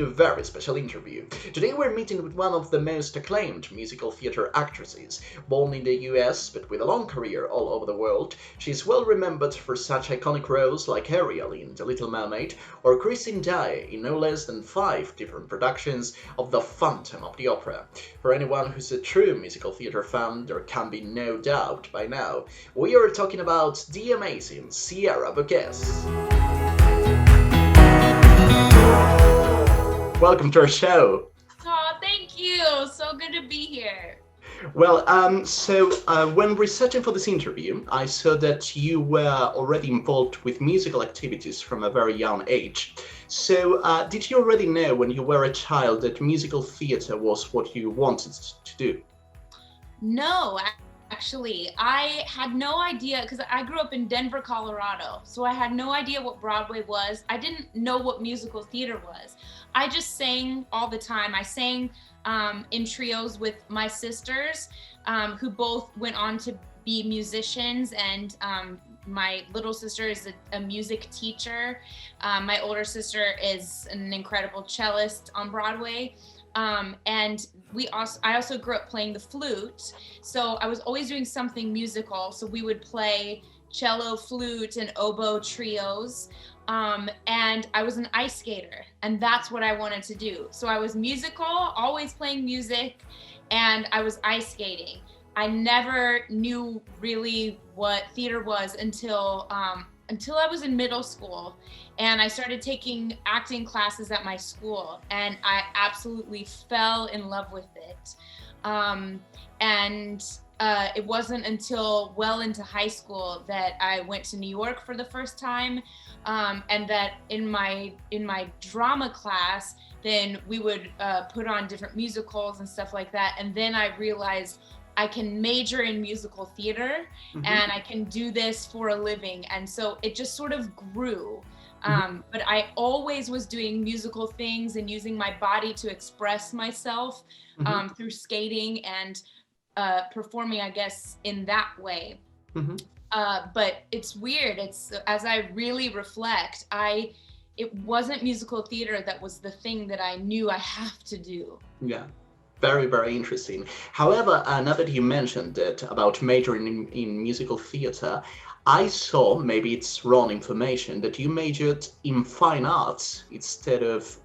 new, very special interview. Today we're meeting with one of the most acclaimed musical theater actresses. Born in the US, but with a long career all over the world, she's well remembered for such iconic roles like Ariel in The Little Mermaid or Christine Daae in no less than 5 different productions of The Phantom of the Opera. For anyone who's a true musical theater fan, there can be no doubt by now. We are talking about the amazing Sierra Boggess. Welcome to our show. Oh, thank you. So good to be here. When researching for this interview, I saw that you were already involved with musical activities from a very young age. Did you already know when you were a child that musical theater was what you wanted to do? No, actually, I had no idea because I grew up in Denver, Colorado. So I had no idea what Broadway was. I didn't know what musical theater was. I just sang all the time. I sang in trios with my sisters, who both went on to be musicians, and my little sister is a music teacher. My older sister is an incredible cellist on Broadway. And I also grew up playing the flute. So I was always doing something musical. So we would play cello, flute, and oboe trios. And I was an ice skater, and that's what I wanted to do. So I was musical, always playing music, and I was ice skating. I never knew really what theater was until I was in middle school, and I started taking acting classes at my school, and I absolutely fell in love with it. It wasn't until well into high school that I went to New York for the first time, and that in my drama class, then we would put on different musicals and stuff like that, and then I realized I can major in musical theater, and I can do this for a living. And so it just sort of grew. But I always was doing musical things and using my body to express myself through skating and performing, I guess, in that way. But it's weird. It's, as I really reflect, it wasn't musical theater that was the thing that I knew I have to do. Yeah. Very, very interesting. However, now that you mentioned it about majoring in musical theater, I saw, maybe it's wrong information, that you majored in fine arts instead of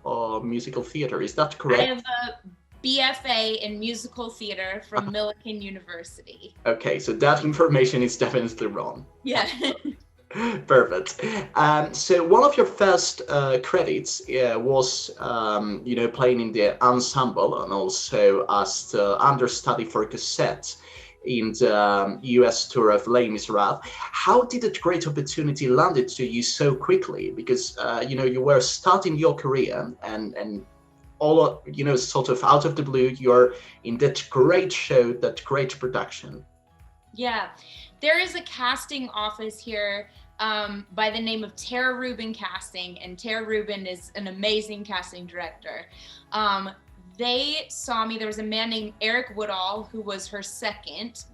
musical theater. Is that correct? I have a BFA in musical theater from Millikan University. Okay, so that information is definitely wrong. Yeah. Perfect. So one of your first credits was, playing in the ensemble and also as the understudy for Cassette in the US tour of Les Miserables. How did that great opportunity landed to you so quickly? Because, you were starting your career and all, sort of out of the blue, you're in that great show, that great production. Yeah. There is a casting office here by the name of Tara Rubin Casting, and Tara Rubin is an amazing casting director. They saw me. There was a man named Eric Woodall who was her second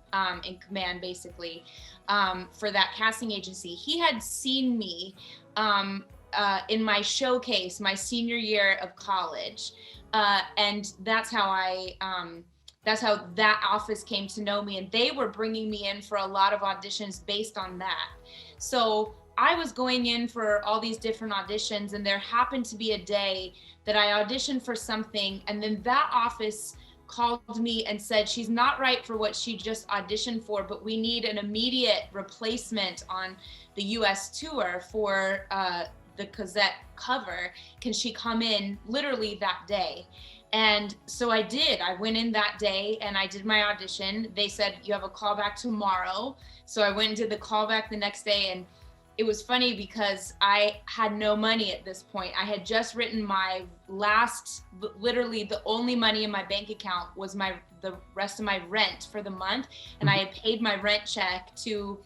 in command, basically, for that casting agency. He had seen me in my showcase my senior year of college, and that's how that office came to know me, and they were bringing me in for a lot of auditions based on that. So I was going in for all these different auditions, and there happened to be a day that I auditioned for something, and then that office called me and said, she's not right for what she just auditioned for, but we need an immediate replacement on the US tour for the Cosette cover. Can she come in literally that day? And so I did. I went in that day and I did my audition. They said, you have a callback tomorrow. So I went and did the callback the next day. And it was funny because I had no money at this point. I had just written my last, literally the only money in my bank account was the rest of my rent for the month. And I had paid my rent check to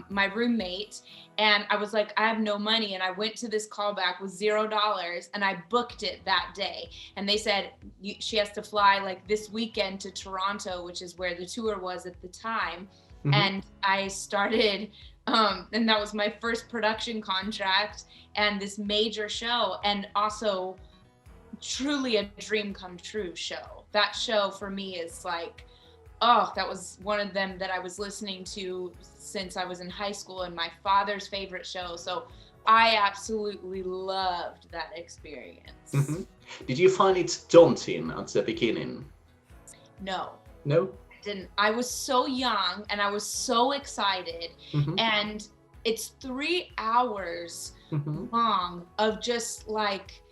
my roommate, and I was like, I have no money. And I went to this callback with $0 and I booked it that day. And they said, she has to fly like this weekend to Toronto, which is where the tour was at the time. And I started, and that was my first production contract and this major show. And also truly a dream come true show. That show for me is like, oh, that was one of them that I was listening to since I was in high school, and my father's favorite show. So I absolutely loved that experience. Hmm. Did you find it daunting at the beginning? No, No? I didn't. I was so young and I was so excited. Hmm. And it's 3 hours Hmm. long of just like,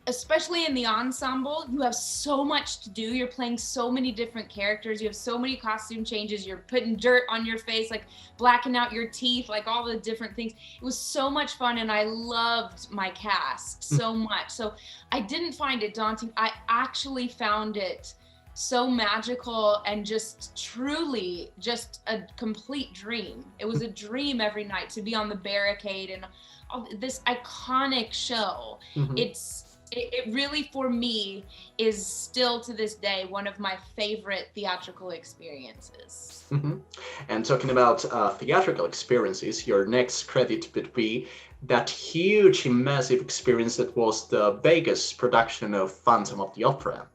especially in the ensemble, you have so much to do. You're playing so many different characters. You have so many costume changes. You're putting dirt on your face, like blacking out your teeth, like all the different things. It was so much fun, and I loved my cast so much. So I didn't find it daunting. I actually found it so magical and just truly just a complete dream. It was a dream every night to be on the barricade and all this iconic show. Hmm. It really, for me, is still to this day one of my favorite theatrical experiences. Hmm. And talking about theatrical experiences, your next credit would be that huge, massive experience that was the Boggess production of Phantom of the Opera.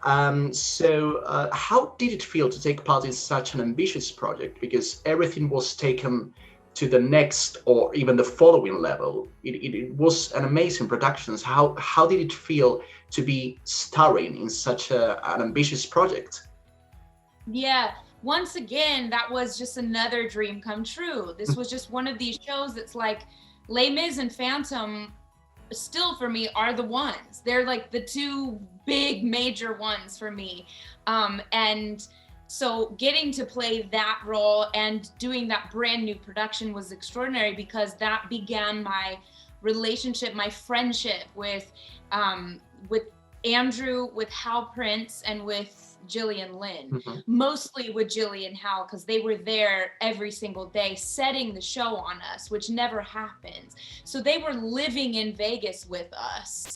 How did it feel to take part in such an ambitious project? Because everything was taken to the next or even the following level. It was an amazing production. How did it feel to be starring in such an ambitious project? Yeah, once again, that was just another dream come true. This was just one of these shows that's like Les Mis and Phantom still for me are the ones. They're like the two big major ones for me. And so getting to play that role and doing that brand new production was extraordinary, because that began my relationship, my friendship with Andrew, with Hal Prince, and with Gillian Lynn. Mhm. Mostly with Jillian and Hal, because they were there every single day setting the show on us, which never happens. So they were living in Vegas with us,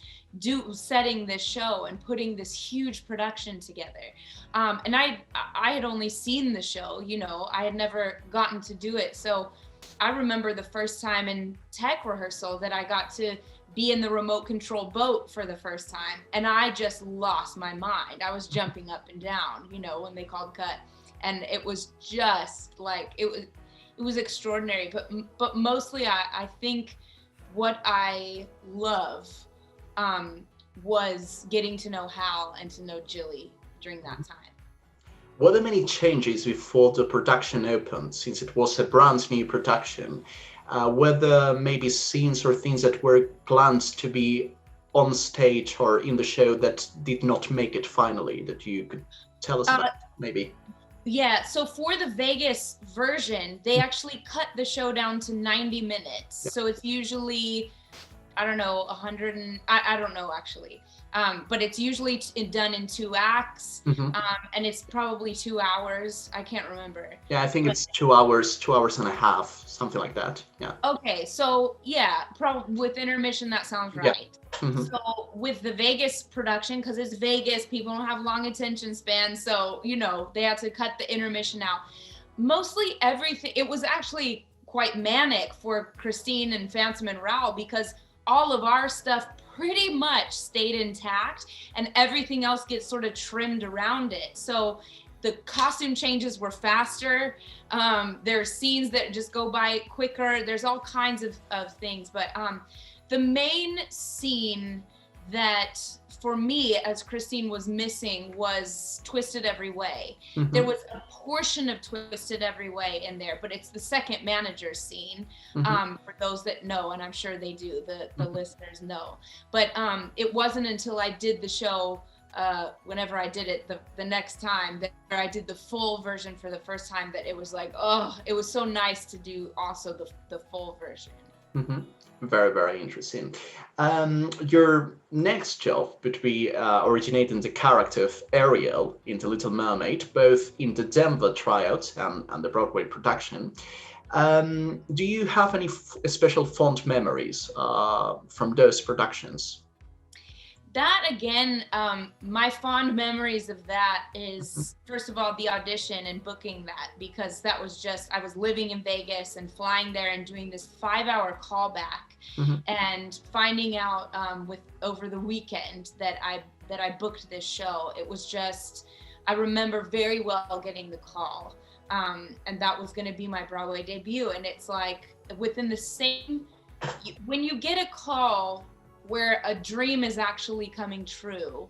setting this show and putting this huge production together. And I had only seen the show, I had never gotten to do it. So I remember the first time in tech rehearsal that I got to be in the remote control boat for the first time, and I just lost my mind. I was jumping up and down, when they called cut, and it was just like it was extraordinary. But mostly, I think what I love was getting to know Hal and to know Jilly during that time. Were there many changes before the production opened, since it was a brand new production? Were there maybe scenes or things that were planned to be on stage or in the show that did not make it finally, that you could tell us about, maybe? Yeah, so for the Vegas version, they actually cut the show down to 90 minutes. Yeah. So it's usually, I don't know, 100 and I don't know actually. But it's usually done in 2 acts, Hmm. and it's probably 2 hours. I can't remember. Yeah, I think But it's 2 hours and a half, something like that. Yeah. okay, so yeah, probably with intermission, that sounds Yeah. right. Hmm. So with the Vegas production, because it's Vegas, people don't have long attention spans, so they had to cut the intermission out. Mostly everything. It was actually quite manic for Christine and Phantom and Raoul, because all of our stuff pretty much stayed intact, and everything else gets sort of trimmed around it. So the costume changes were faster. There are scenes that just go by quicker. There's all kinds of things. But the main scene that for me as Christine was missing was Twisted Every Way. Hmm. There was a portion of Twisted Every Way in there, but it's the second manager scene, Hmm. for those that know, and I'm sure they do, the listeners know. But it wasn't until I did the show, whenever I did it the next time, that I did the full version for the first time, that it was like, oh, it was so nice to do also the full version. Hmm. Very, very interesting. Your next job would be originating the character of Ariel in The Little Mermaid, both in the Denver tryout and the Broadway production. Do you have any special fond memories from those productions? That again, my fond memories of that is, first of all, the audition and booking that, because that was just, I was living in Vegas and flying there and doing this 5-hour callback, and finding out with over the weekend that I booked this show. It was just, I remember very well getting the call, and that was going to be my Broadway debut. And it's like within the same, when you get a call where a dream is actually coming true,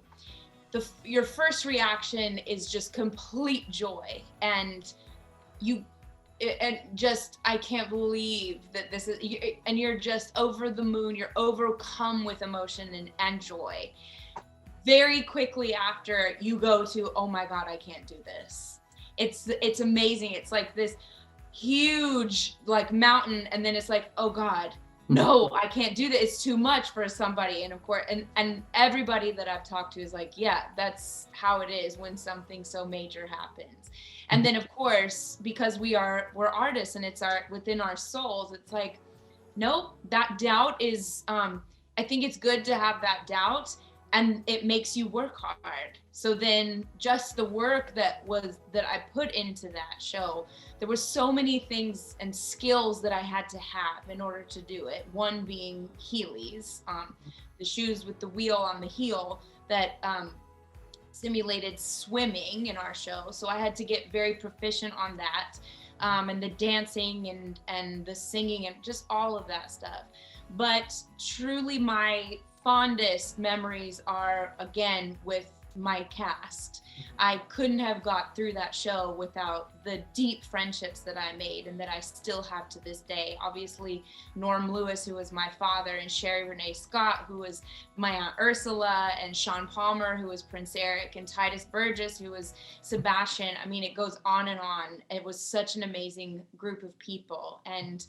your first reaction is just complete joy, and just, I can't believe that this is, and you're just over the moon, you're overcome with emotion and joy. Very quickly after, you go to, oh my God, I can't do this. It's amazing. It's like this huge like mountain, and then it's like, oh God, no, I can't do that. It's too much for somebody. And of course, and everybody that I've talked to is like, yeah, that's how it is when something so major happens. And then of course, because we're artists and it's within our souls, it's like, nope, that doubt is, I think it's good to have that doubt, and it makes you work hard. So then just the work that I put into that show, there were so many things and skills that I had to have in order to do it. One being Heelys, the shoes with the wheel on the heel that simulated swimming in our show. So I had to get very proficient on that, and the dancing and the singing and just all of that stuff. But truly my fondest memories are, again, with my cast. I couldn't have got through that show without the deep friendships that I made and that I still have to this day. Obviously, Norm Lewis, who was my father, and Sherry Renee Scott, who was my Aunt Ursula, and Sean Palmer, who was Prince Eric, and Titus Burgess, who was Sebastian. I mean, it goes on and on. It was such an amazing group of people. And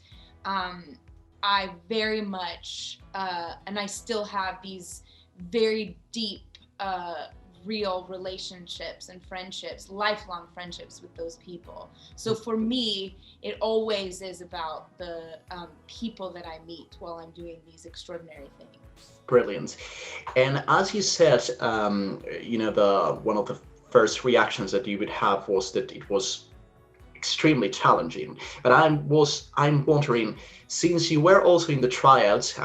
I very much, and I still have these very deep, real relationships and friendships, lifelong friendships with those people. So for me, it always is about the people that I meet while I'm doing these extraordinary things. Brilliant. And as you said, one of the first reactions that you would have was that it was extremely challenging. But I'm wondering, since you were also in the tryouts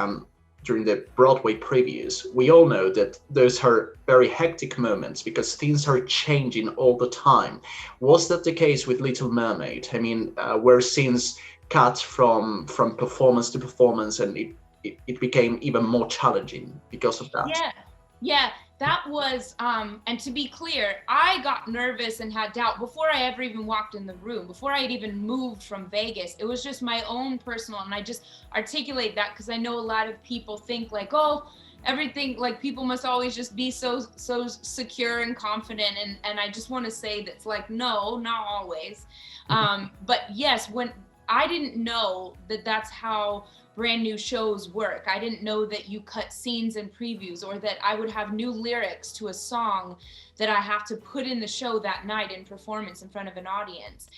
during the Broadway previews, we all know that those are very hectic moments because things are changing all the time. Was that the case with Little Mermaid? I mean, were scenes cut from performance to performance, and it became even more challenging because of that? Yeah. That was, and to be clear, I got nervous and had doubt before I ever even walked in the room, before I had even moved from Vegas. It was just my own personal, and I just articulate that because I know a lot of people think like, oh, everything, like people must always just be so secure and confident. And I just want to say that's like, no, not always. But yes, when I didn't know that that's how brand new shows work. I didn't know that you cut scenes and previews, or that I would have new lyrics to a song that I have to put in the show that night in performance in front of an audience.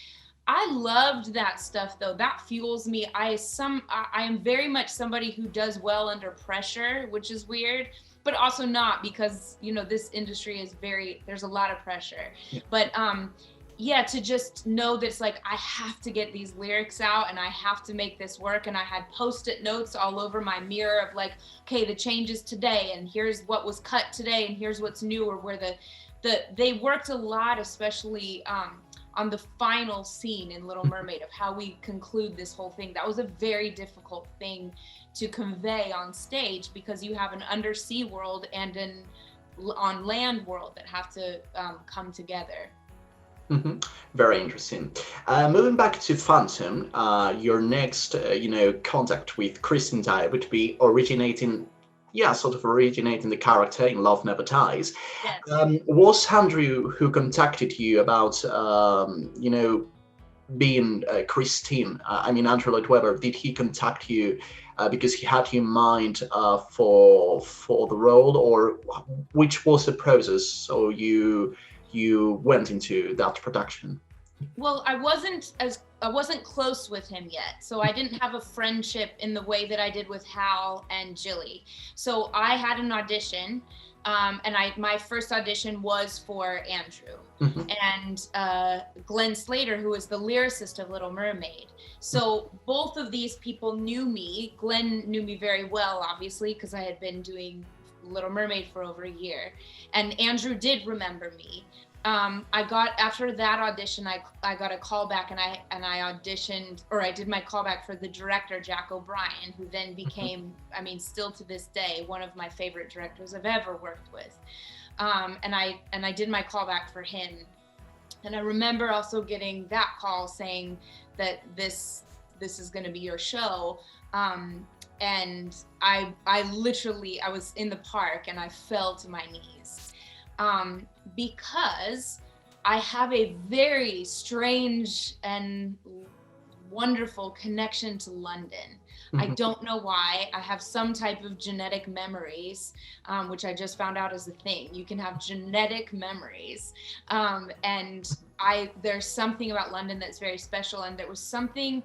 I loved that stuff though. That fuels me. I am very much somebody who does well under pressure, which is weird, but also not, because this industry is there's a lot of pressure. Yeah. But yeah, to just know that it's like, I have to get these lyrics out and I have to make this work. And I had Post-it notes all over my mirror of like, okay, the changes today, and here's what was cut today, and here's what's new, or where they worked a lot, especially on the final scene in Little Mermaid, of how we conclude this whole thing. That was a very difficult thing to convey on stage, because you have an undersea world and an on land world that have to come together. Mm-hmm. Very interesting. Moving back to Phantom, your next, contact with Kristen Dyer would be originating the character in Love Never Dies. Yes. Was Andrew who contacted you about, being Christine? Andrew Lloyd Webber, did he contact you because he had you in mind for the role, or which was the process? So you went into that production? Well, I wasn't close with him yet, so I didn't have a friendship in the way that I did with Hal and Jilly. So I had an audition And my first audition was for Andrew Mhm. and Glenn Slater, who was the lyricist of Little Mermaid. So both of these people knew me. Glenn knew me very well, obviously, because I had been doing Little Mermaid for over a year. And Andrew did remember me. I got, after that audition, I got a call back, and I auditioned, or I did my callback for the director, Jack O'Brien, who then became, I mean, still to this day, one of my favorite directors I've ever worked with. And I did my callback for him. And I remember also getting that call saying that this is going to be your show. And I literally, I was in the park and I fell to my knees. Because I have a very strange and wonderful connection to London. I don't know why. I have some type of genetic memories, which I just found out is a thing. You can have genetic memories. And there's something about London that's very special. And there was something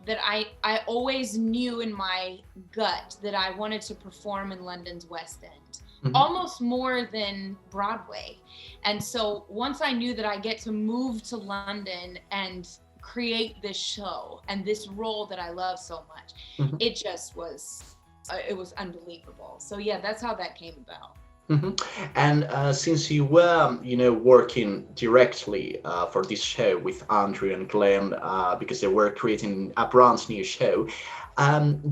that I always knew in my gut that I wanted to perform in London's West End. Almost more than Broadway. And so once I knew that I get to move to London and create this show and this role that I love so much, it just was, it was unbelievable. So yeah, that's how that came about. And since you were, working directly for this show with Andrew and Glenn, because they were creating a brand new show,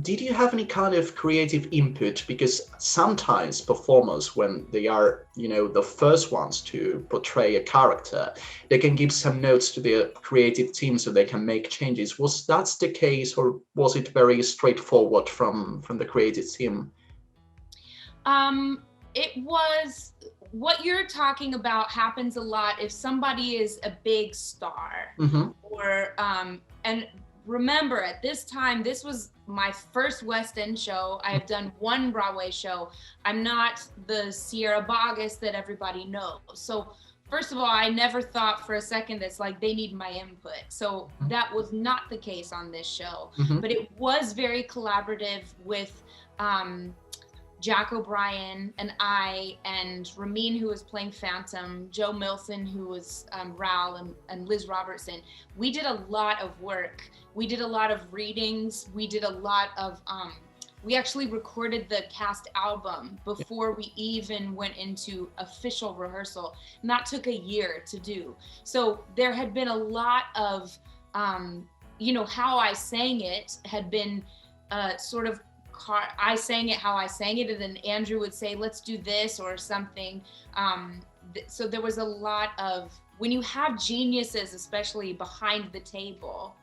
did you have any kind of creative input? Because sometimes performers, when they are, the first ones to portray a character, they can give some notes to their creative team so they can make changes. Was that the case, or was it very straightforward from the creative team? It was, what you're talking about happens a lot if somebody is a big star, or and remember, at this time, this was my first West End show. I have done one Broadway show. I'm not the Sierra Boggess that everybody knows. So first of all, I never thought for a second that's like they need my input. So that was not the case on this show. But it was very collaborative with Jack O'Brien and I, and Ramin, who was playing Phantom, Joe Milson, who was Ral, and Liz Robertson. We did a lot of work. We did a lot of readings. We did a lot of, we actually recorded the cast album before we even went into official rehearsal. And that took a year to do. So there had been a lot of, how I sang it had been sort of, I sang it how I sang it, and then Andrew would say, let's do this or something. So there was a lot of, when you have geniuses, especially behind the table,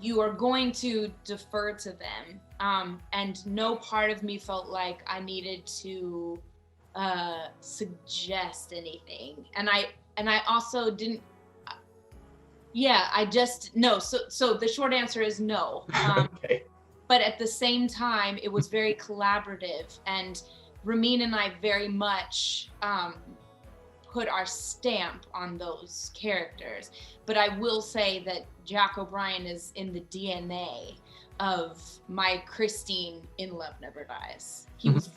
you are going to defer to them. And no part of me felt like I needed to suggest anything. And I also didn't, no. So the short answer is no. Okay. But at the same time, it was very collaborative, and Ramin and I very much put our stamp on those characters. But I will say that Jack O'Brien is in the DNA of my Christine in Love Never Dies. He was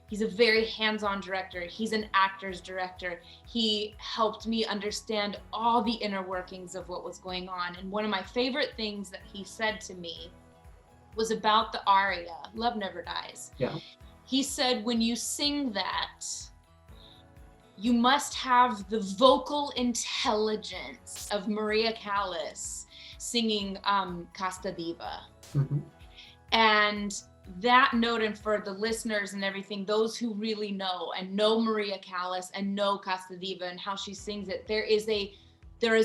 he's a very hands-on director. He's an actor's director. He helped me understand all the inner workings of what was going on. And one of my favorite things that he said to me was about the aria, Love Never Dies. Yeah. He said, when you sing that, you must have the vocal intelligence of Maria Callas singing Casta Diva. And that note, and for the listeners and everything, those who really know and know Maria Callas and know Casta Diva and how she sings it, there is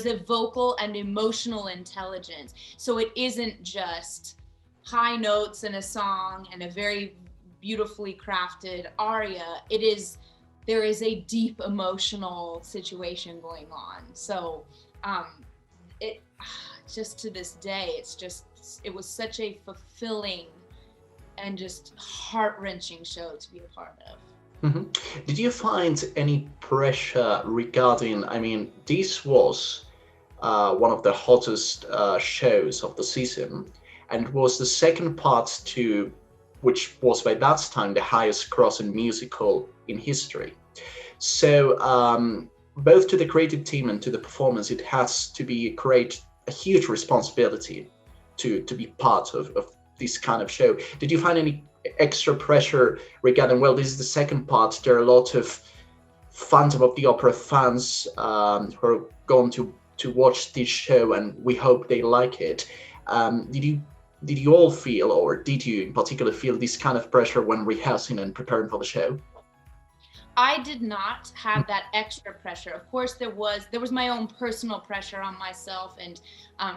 a vocal and emotional intelligence. So it isn't just high notes in a song and a very beautifully crafted aria. There is a deep emotional situation going on. So it just to this day, it was such a fulfilling and just heart-wrenching show to be a part of. Did you find any pressure regarding, this was one of the hottest shows of the season, and was the second part to which was by that time the highest grossing musical in history. So both to the creative team and to the performance, it has to be a huge responsibility to be part of this kind of show. Did you find any extra pressure regarding, well, this is the second part, there are a lot of Phantom of the Opera fans who are going to watch this show, and we hope they like it. Did you all feel, or did you in particular feel this kind of pressure when rehearsing and preparing for the show? I did not have that extra pressure. Of course, there was my own personal pressure on myself, and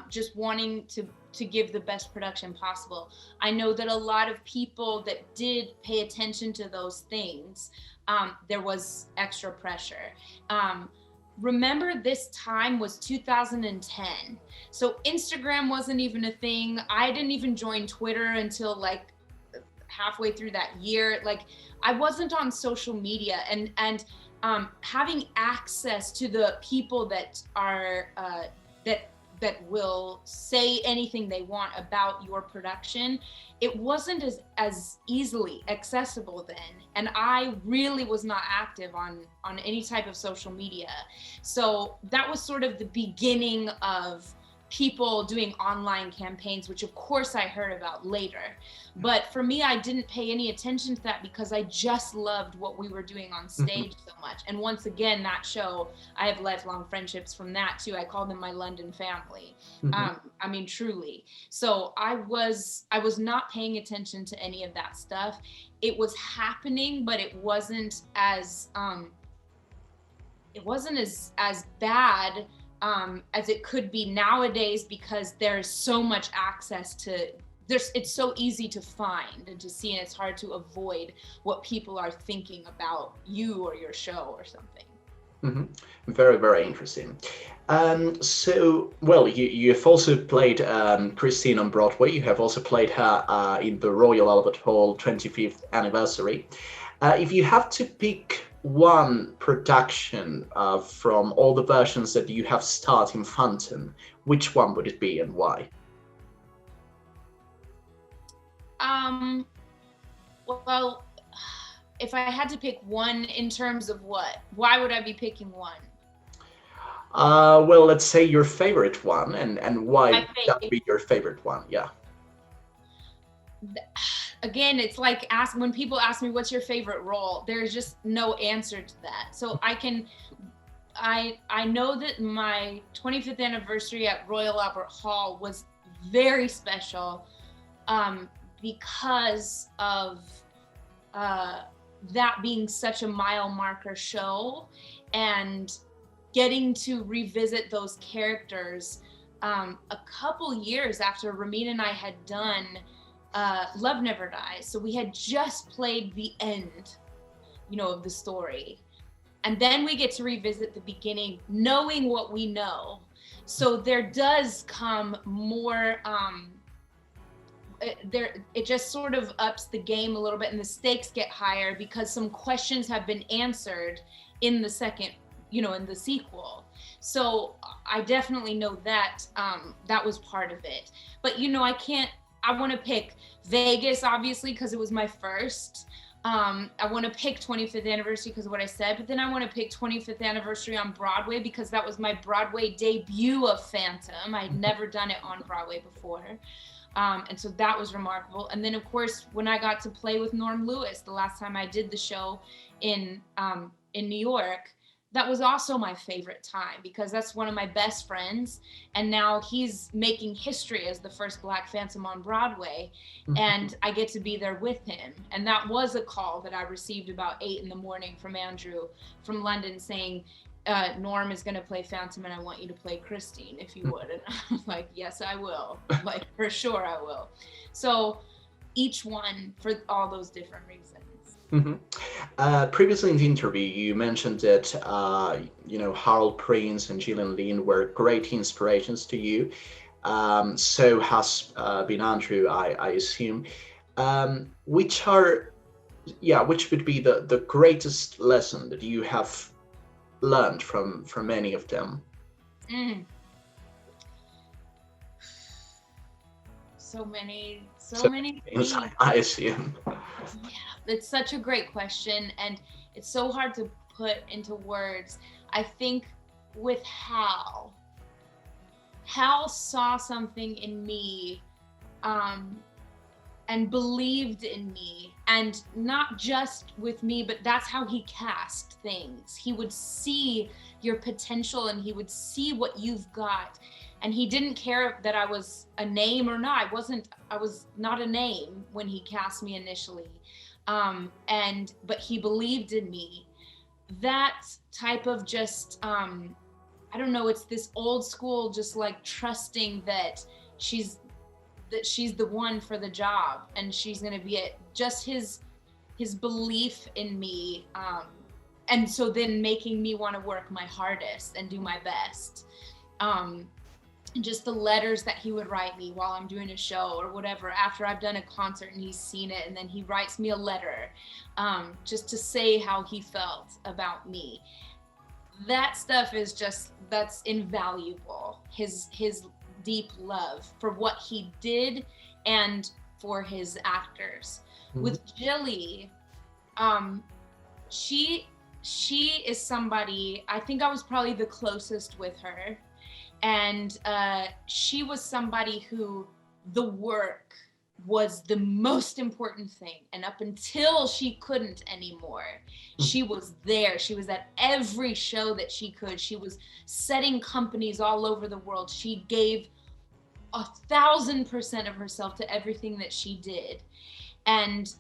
just wanting to give the best production possible. I know that a lot of people that did pay attention to those things, there was extra pressure. Remember, this time was 2010, so Instagram wasn't even a thing. I didn't even join Twitter until like halfway through that year. Like, I wasn't on social media, and having access to the people that are that will say anything they want about your production, it wasn't as easily accessible then. And I really was not active on any type of social media. So that was sort of the beginning of people doing online campaigns, which of course I heard about later. But for me, I didn't pay any attention to that because I just loved what we were doing on stage so much. And once again, that show, I have lifelong friendships from that too. I call them my London family. I mean, truly. So I was not paying attention to any of that stuff. It was happening, but it wasn't as bad as it could be nowadays, because there's so much access to it's so easy to find and to see, and it's hard to avoid what people are thinking about you or your show or something. Very, very interesting. So, well, you've also played Christine on Broadway. You have also played her in the Royal Albert Hall 25th anniversary. If you have to pick one production from all the versions that you have starred in Phantom, which one would it be and why? Well, if I had to pick one in terms of what, why would I be picking one? Well, let's say your favorite one, and why that would be your favorite one, yeah. Again, it's like when people ask me what's your favorite role, there's just no answer to that. So I know that my 25th anniversary at Royal Albert Hall was very special, because of that being such a mile marker show, and getting to revisit those characters a couple years after Ramin and I had done Love Never Dies. So we had just played the end, of the story. And then we get to revisit the beginning, knowing what we know. So there does come more, it just sort of ups the game a little bit, and the stakes get higher because some questions have been answered in the second, in the sequel. So I definitely know that that was part of it. But I want to pick Vegas, obviously, because it was my first. I want to pick 25th anniversary because of what I said, but then I want to pick 25th anniversary on Broadway because that was my Broadway debut of Phantom. I had never done it on Broadway before. And so that was remarkable. And then, of course, when I got to play with Norm Lewis, the last time I did the show in New York, that was also my favorite time because that's one of my best friends. And now he's making history as the first Black Phantom on Broadway. And I get to be there with him. And that was a call that I received about 8 a.m. from Andrew from London saying, Norm is going to play Phantom and I want you to play Christine if you would. And I was like, yes, I will. Like, for sure I will. So each one for all those different reasons. Previously in the interview, you mentioned that Harold Prince and Gillian Lynne were great inspirations to you. So has been Andrew, I assume. Which would be the greatest lesson that you have learned from any of them? So So So many things, things. I assume. Yeah, it's such a great question, and it's so hard to put into words. I think with Hal saw something in me, um, and believed in me, and not just with me, but that's how he cast things. He would see your potential and he would see what you've got, and he didn't care that I was a name or not. I was not a name when he cast me initially, and but he believed in me. That type of just I don't know, it's this old school, just like trusting she's that she's the one for the job and she's going to be it. Just his belief in me, and so then making me want to work my hardest and do my best. um, and just the letters that he would write me while I'm doing a show or whatever, after I've done a concert and he's seen it, and then he writes me a letter, just to say how he felt about me. That stuff is just, that's invaluable. His deep love for what he did and for his actors. Mhm. With Jilly, um, she she is somebody, I think I was probably the closest with her, and she was somebody who the work was the most important thing, and up until she couldn't anymore, she was there. She was at every show that she could. She was setting companies all over the world. She gave 1,000% of herself to everything that she did, and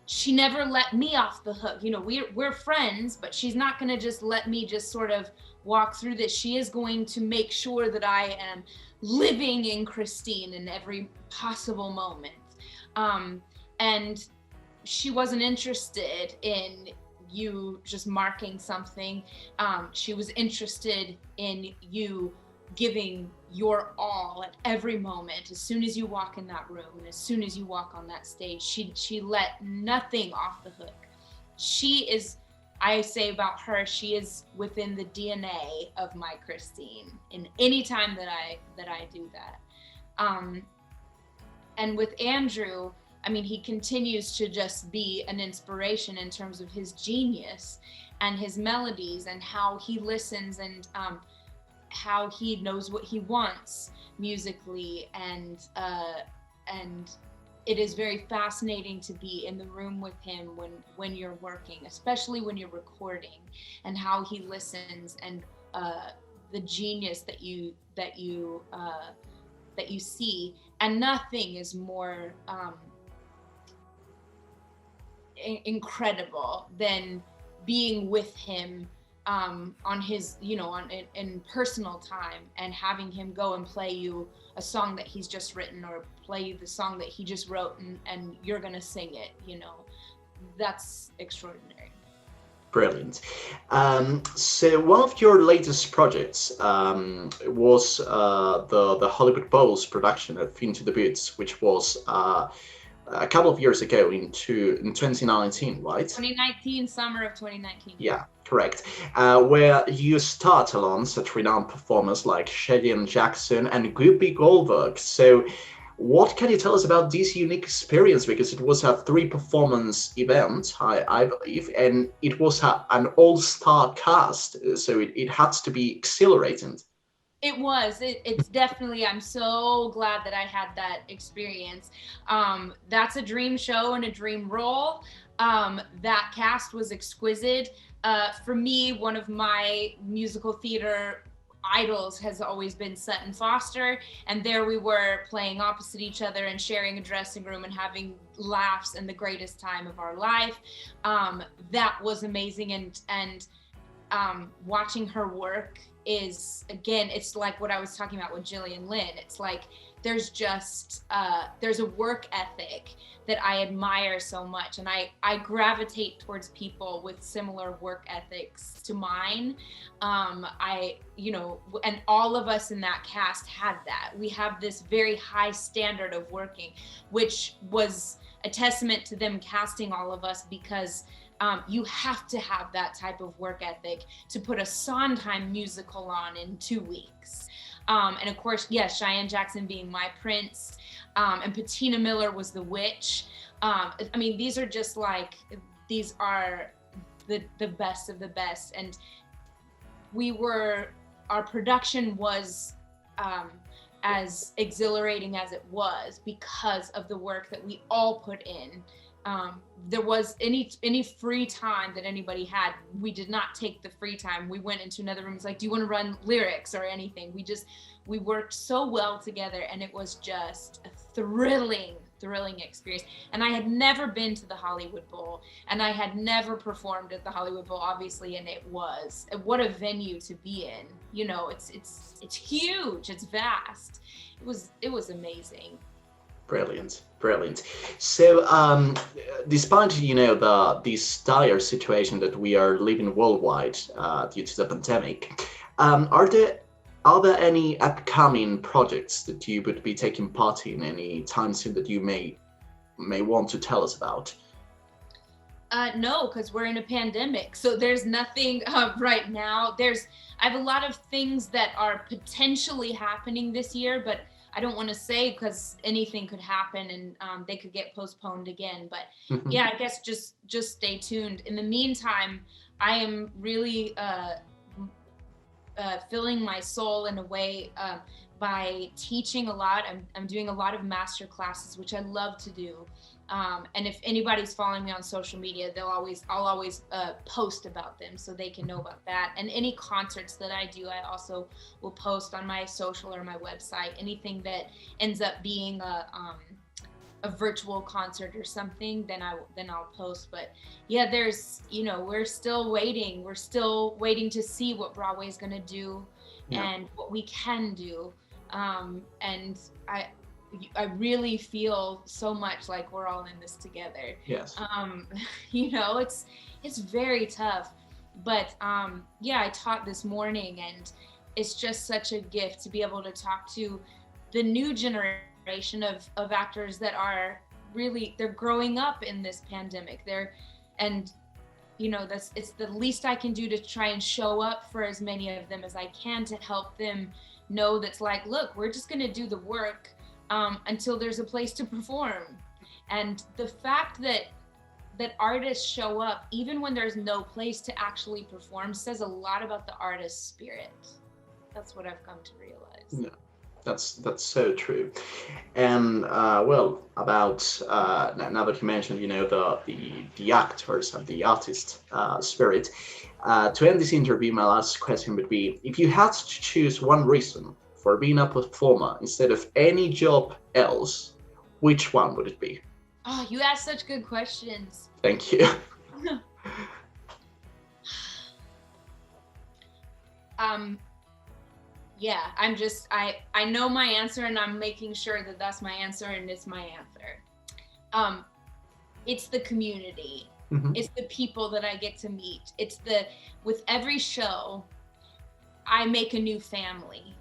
she never let me off the hook. You know, we're friends, but she's not going to just let me just sort of walk through this. She is going to make sure that I am living in Christine in every possible moment. Um, and she wasn't interested in you just marking something. She was interested in you giving your all at every moment. As soon as you walk in that room and as soon as you walk on that stage, she let nothing off the hook. She is, I say about her, she is within the DNA of my Christine in any time that I do that. And with Andrew, I mean, he continues to just be an inspiration in terms of his genius and his melodies and how he listens, and how he knows what he wants musically, and it is very fascinating to be in the room with him when you're working, especially when you're recording, and how he listens, and the genius that you see. And nothing is more incredible than being with him on his, you know, in personal time, and having him go and play you a song that he's just written, or play you the song that he just wrote, and you're gonna sing it, you know. That's extraordinary. Brilliant. So one of your latest projects was the Hollywood Bowl's production of Into the Boots, which was a couple of years ago in 2019, right? 2019, summer of 2019. Yeah, correct. Where you start along such renowned performers like Shelley Jackson and Guppy Goldberg. So, what can you tell us about this unique experience? Because it was a three-performance event, I believe, and it was an all-star cast, so it had to be exhilarating. It was. It's definitely. I'm so glad that I had that experience. That's a dream show and a dream role. That cast was exquisite. For me, one of my musical theater idols has always been Sutton Foster, and there we were playing opposite each other and sharing a dressing room and having laughs and the greatest time of our life. That was amazing, and watching her work is, again, it's like what I was talking about with Gillian Lynn. It's like there's just there's a work ethic that I admire so much, and I gravitate towards people with similar work ethics to mine. I, you know, and all of us in that cast had that. We have this very high standard of working, which was a testament to them casting all of us, because you have to have that type of work ethic to put a Sondheim musical on in 2 weeks. And of course, yes, Cheyenne Jackson being my prince, and Patina Miller was the witch. I mean, these are just like, these are the best of the best. And our production was as exhilarating as it was because of the work that we all put in. There was any free time that anybody had, we did not take the free time. We went into another room. It's like, do you want to run lyrics or anything? We worked so well together, and it was just a thrilling experience. And I had never been to the Hollywood Bowl, and I had never performed at the Hollywood Bowl, obviously, and what a venue to be in. You know, it's huge, it's vast. It was amazing. Brilliant. So, despite this dire situation that we are living worldwide due to the pandemic, are there any upcoming projects that you would be taking part in any time soon that you may want to tell us about? No, because we're in a pandemic, so there's nothing right now. I have a lot of things that are potentially happening this year, but I don't want to say because anything could happen and they could get postponed again. But yeah, I guess just stay tuned. In the meantime, I am really filling my soul in a way by teaching a lot. I'm doing a lot of master classes, which I love to do. And if anybody's following me on social media, I'll always post about them so they can know about that. And any concerts that I do, I also will post on my social or my website. Anything that ends up being a virtual concert or something, then I'll post. But yeah, we're still waiting. We're still waiting to see what Broadway is going to do and what we can do. And I really feel so much like we're all in this together. Yes. It's very tough, but I taught this morning, and it's just such a gift to be able to talk to the new generation of actors that are they're growing up in this pandemic. It's the least I can do to try and show up for as many of them as I can to help them know that's like, look, we're just going to do the work until there's a place to perform. And the fact that artists show up even when there's no place to actually perform says a lot about the artist's spirit. That's what I've come to realize. Yeah, that's so true. And about now that you mentioned, the actors and the artist spirit. To end this interview, my last question would be: if you had to choose one reason for being a performer instead of any job else, which one would it be? Oh, you asked such good questions. Thank you. I know my answer, and I'm making sure that that's my answer, and it's my answer. It's the community. Mm-hmm. It's the people that I get to meet. With every show, I make a new family.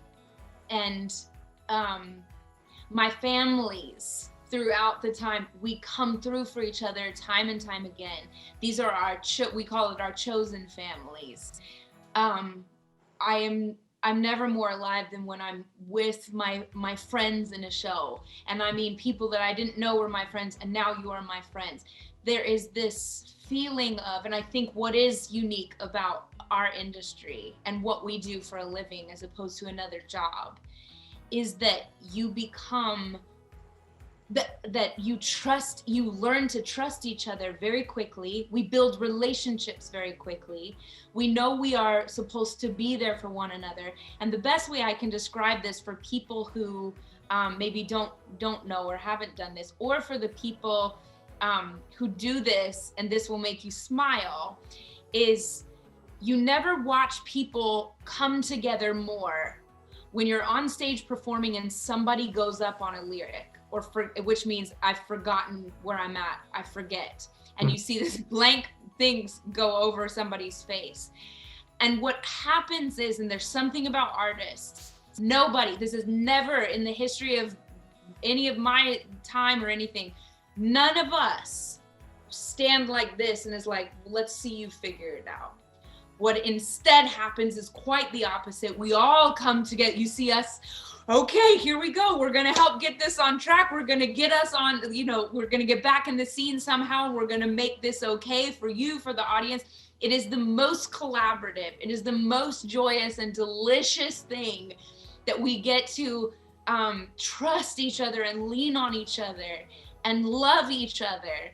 And my families throughout the time, we come through for each other time and time again. These are we call it our chosen families. I'm never more alive than when I'm with my friends in a show. And I mean, people that I didn't know were my friends, and now you are my friends. There is this feeling of, and I think what is unique about our industry and what we do for a living as opposed to another job, is that you become that you learn to trust each other very quickly. We build relationships very quickly. We know we are supposed to be there for one another. And the best way I can describe this for people who maybe don't know or haven't done this, or for the people who do this, and this will make you smile, is you never watch people come together more when you're on stage performing and somebody goes up on a lyric, which means I've forgotten where I'm at, I forget. And you see this blank things go over somebody's face. And what happens is, and there's something about artists, this is never in the history of any of my time or anything, none of us stand like this and is like, let's see you figure it out. What instead happens is quite the opposite. We all come together. You see us okay, here we go. We're going to help get this on track. We're going to get us on, we're going to get back in the scene somehow. We're going to make this okay for you, for the audience. It is the most collaborative. It is the most joyous and delicious thing that we get to trust each other and lean on each other and love each other.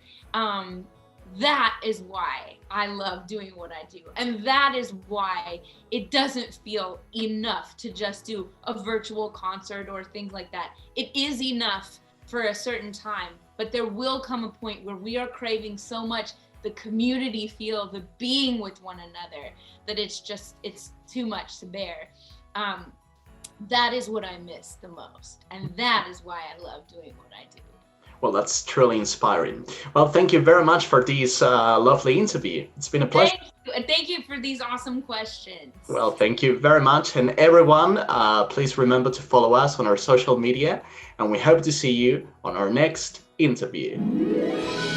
That is why I love doing what I do. And that is why it doesn't feel enough to just do a virtual concert or things like that. It is enough for a certain time, but there will come a point where we are craving so much the community feel, the being with one another, that it's too much to bear. That is what I miss the most. And that is why I love doing what I do. Well, that's truly inspiring. Well, thank you very much for this lovely interview. It's been a pleasure. Thank you for these awesome questions. Well, thank you very much. And everyone, please remember to follow us on our social media. And we hope to see you on our next interview.